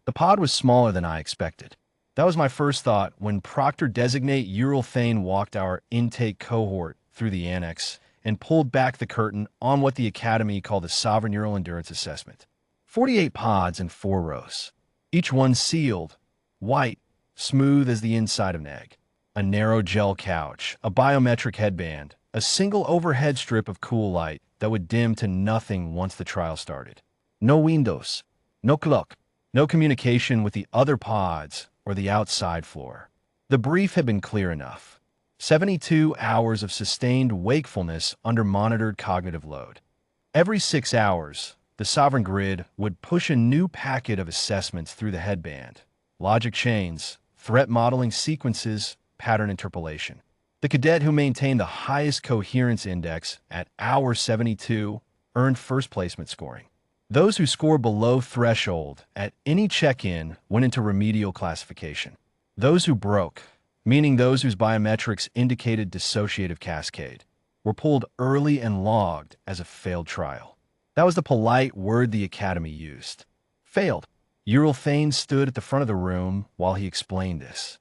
The pod was smaller than I expected. That was my first thought when Proctor-designate Ural Thane walked our intake cohort through the annex and pulled back the curtain on what the Academy called the Sovren Neural Endurance Assessment. 48 pods in 4 rows, each one sealed, white, smooth as the inside of an egg. A narrow gel couch, a biometric headband, a single overhead strip of cool light that would dim to nothing once the trial started. No windows, no clock, no communication with the other pods or the outside floor. The brief had been clear enough. 72 hours of sustained wakefulness under monitored cognitive load. Every 6 hours, the Sovren Grid would push a new packet of assessments through the headband. Logic chains, threat modeling sequences, pattern interpolation. The cadet who maintained the highest coherence index at hour 72 earned first placement scoring. Those who scored below threshold at any check-in went into remedial classification. Those who broke, meaning those whose biometrics indicated dissociative cascade, were pulled early and logged as a failed trial. That was the polite word the Academy used. Failed. Ural Thane stood at the front of the room while he explained this.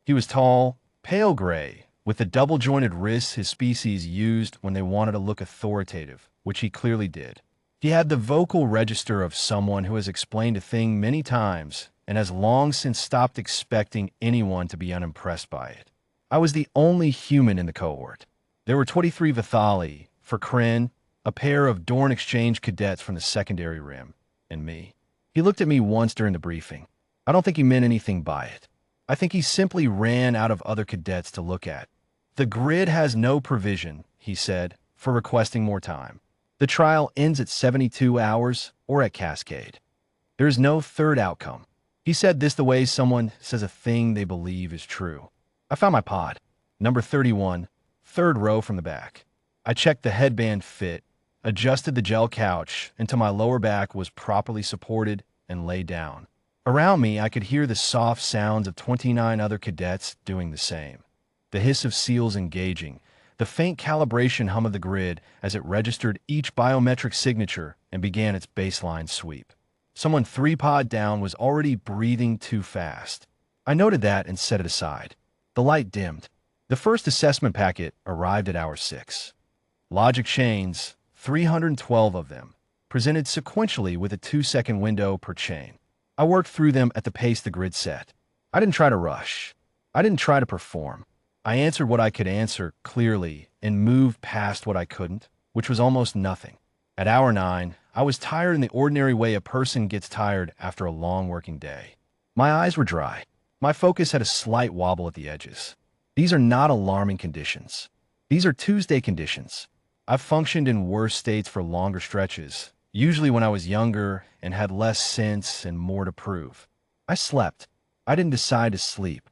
He was tall, pale gray, with the double-jointed wrists his species used when they wanted to look authoritative, which he clearly did. He had the vocal register of someone who has explained a thing many times and has long since stopped expecting anyone to be unimpressed by it. I was the only human in the cohort. There were 23 Vithali, for Kryn, a pair of Dorn exchange cadets from the secondary rim, and me. He looked at me once during the briefing. I don't think he meant anything by it. I think he simply ran out of other cadets to look at. The grid has no provision, he said, for requesting more time. The trial ends at 72 hours or at cascade. There is no third outcome. He said this the way someone says a thing they believe is true. I found my pod, number 31, third row from the back. I checked the headband fit, adjusted the gel couch until my lower back was properly supported, and lay down. Around me, I could hear the soft sounds of 29 other cadets doing the same. The hiss of seals engaging, the faint calibration hum of the grid as it registered each biometric signature and began its baseline sweep. Someone 3 pod down was already breathing too fast. I noted that and set it aside. The light dimmed. The first assessment packet arrived at hour 6. Logic chains, 312 of them, presented sequentially with a 2-second window per chain. I worked through them at the pace the grid set. I didn't try to rush. I didn't try to perform. I answered what I could answer clearly and moved past what I couldn't, which was almost nothing. At hour 9, I was tired in the ordinary way a person gets tired after a long working day. My eyes were dry. My focus had a slight wobble at the edges. These are not alarming conditions. These are Tuesday conditions. I've functioned in worse states for longer stretches, usually when I was younger and had less sense and more to prove. I slept. I didn't decide to sleep.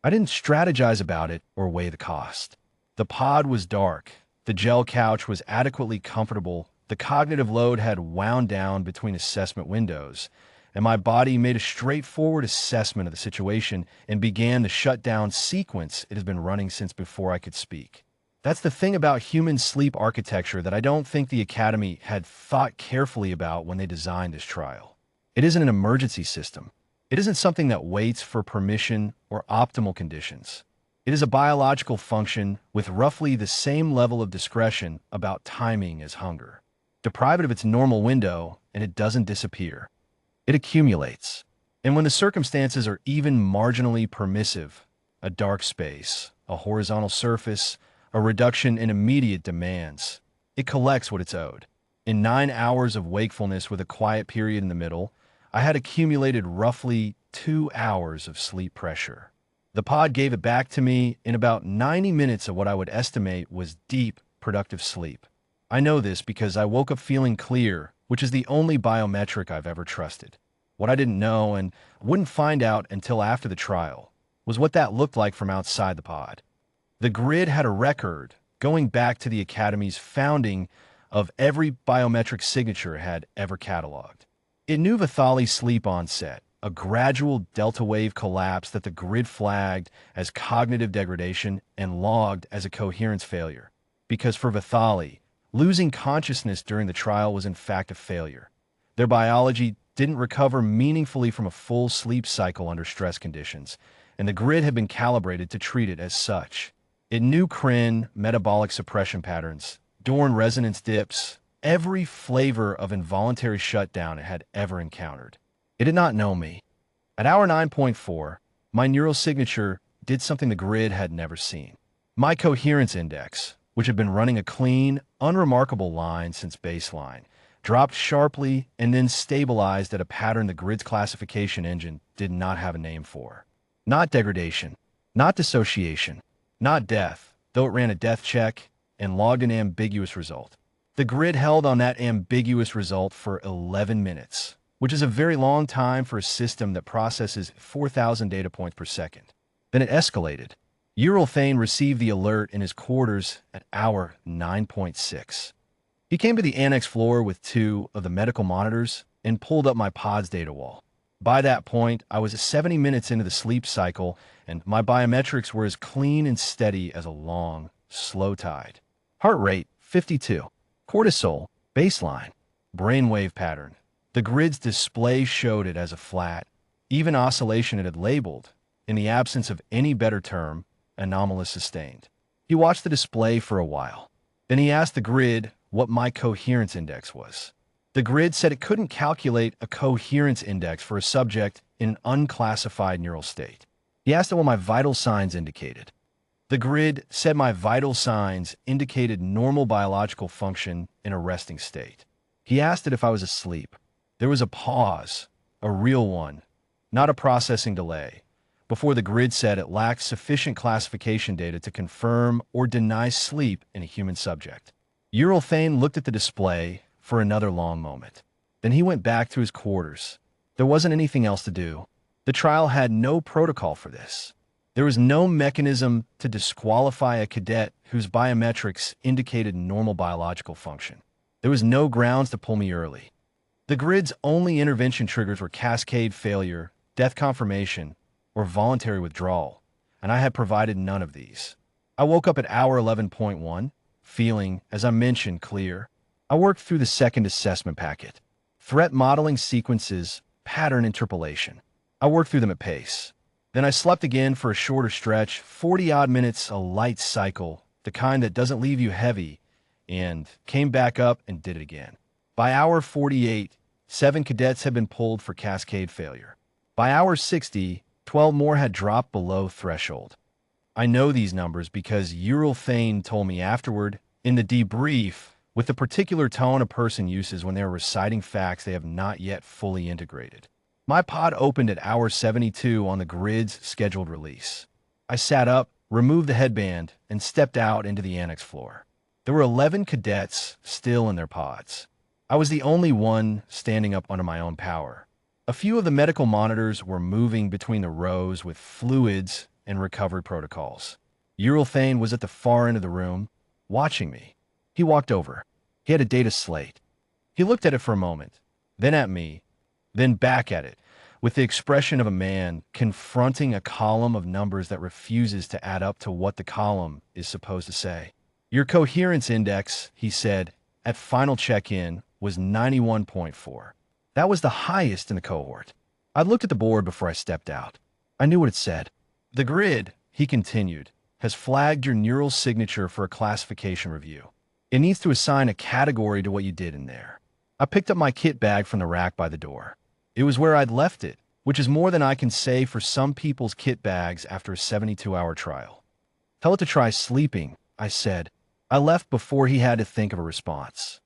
I didn't strategize about it or weigh the cost. The pod was dark. The gel couch was adequately comfortable. The cognitive load had wound down between assessment windows, and my body made a straightforward assessment of the situation and began the shutdown sequence it has been running since before I could speak. That's the thing about human sleep architecture that I don't think the Academy had thought carefully about when they designed this trial. It isn't an emergency system. It isn't something that waits for permission or optimal conditions. It is a biological function with roughly the same level of discretion about timing as hunger. Deprive it of its normal window, and it doesn't disappear. It accumulates. And when the circumstances are even marginally permissive, a dark space, a horizontal surface, a reduction in immediate demands, it collects what it's owed. In 9 hours of wakefulness with a quiet period in the middle, I had accumulated roughly 2 hours of sleep pressure. The pod gave it back to me in about 90 minutes of what I would estimate was deep, productive sleep. I know this because I woke up feeling clear, which is the only biometric I've ever trusted. What I didn't know and wouldn't find out until after the trial was what that looked like from outside the pod. The grid had a record, going back to the Academy's founding, of every biometric signature it had ever cataloged. It knew Vithali's sleep onset, a gradual delta wave collapse that the grid flagged as cognitive degradation and logged as a coherence failure. Because for Vithali, losing consciousness during the trial was in fact a failure. Their biology didn't recover meaningfully from a full sleep cycle under stress conditions, and the grid had been calibrated to treat it as such. It knew CRIN, metabolic suppression patterns, Dorn resonance dips, every flavor of involuntary shutdown it had ever encountered. It did not know me. At hour 9.4, my neural signature did something the grid had never seen. My coherence index, which had been running a clean, unremarkable line since baseline, dropped sharply and then stabilized at a pattern the grid's classification engine did not have a name for. Not degradation, not dissociation, not death, though it ran a death check and logged an ambiguous result. The grid held on that ambiguous result for 11 minutes, which is a very long time for a system that processes 4,000 data points per second. Then it escalated. Uralthane received the alert in his quarters at hour 9.6. He came to the annex floor with 2 of the medical monitors and pulled up my pod's data wall. By that point, I was 70 minutes into the sleep cycle, and my biometrics were as clean and steady as a long, slow tide. Heart rate, 52. Cortisol, baseline. Brainwave pattern. The grid's display showed it as a flat, even oscillation it had labeled, in the absence of any better term, anomalous sustained. He watched the display for a while. Then he asked the grid what my coherence index was. The grid said it couldn't calculate a coherence index for a subject in an unclassified neural state. He asked it what my vital signs indicated. The grid said my vital signs indicated normal biological function in a resting state. He asked it if I was asleep. There was a pause, a real one, not a processing delay, before the grid said it lacked sufficient classification data to confirm or deny sleep in a human subject. Uralthane looked at the display for another long moment. Then he went back to his quarters. There wasn't anything else to do. The trial had no protocol for this. There was no mechanism to disqualify a cadet whose biometrics indicated normal biological function. There was no grounds to pull me early. The grid's only intervention triggers were cascade failure, death confirmation, or voluntary withdrawal, and I had provided none of these. I woke up at hour 11.1, feeling, as I mentioned, clear. I worked through the second assessment packet. Threat modeling sequences, pattern interpolation. I worked through them at pace. Then I slept again for a shorter stretch, 40-odd minutes, a light cycle, the kind that doesn't leave you heavy, and came back up and did it again. By hour 48, 7 cadets had been pulled for cascade failure. By hour 60, 12 more had dropped below threshold. I know these numbers because Uralthane told me afterward, in the debrief, with the particular tone a person uses when they are reciting facts they have not yet fully integrated. My pod opened at hour 72 on the grid's scheduled release. I sat up, removed the headband, and stepped out into the annex floor. There were 11 cadets still in their pods. I was the only one standing up under my own power. A few of the medical monitors were moving between the rows with fluids and recovery protocols. Uralthane was at the far end of the room, watching me. He walked over. He had a data slate. He looked at it for a moment, then at me, then back at it, with the expression of a man confronting a column of numbers that refuses to add up to what the column is supposed to say. Your coherence index, he said, at final check-in was 91.4. That was the highest in the cohort. I looked at the board before I stepped out. I knew what it said. The grid, he continued, has flagged your neural signature for a classification review. It needs to assign a category to what you did in there. I picked up my kit bag from the rack by the door. It was where I'd left it, which is more than I can say for some people's kit bags after a 72-hour trial. Tell it to try sleeping, I said. I left before he had to think of a response.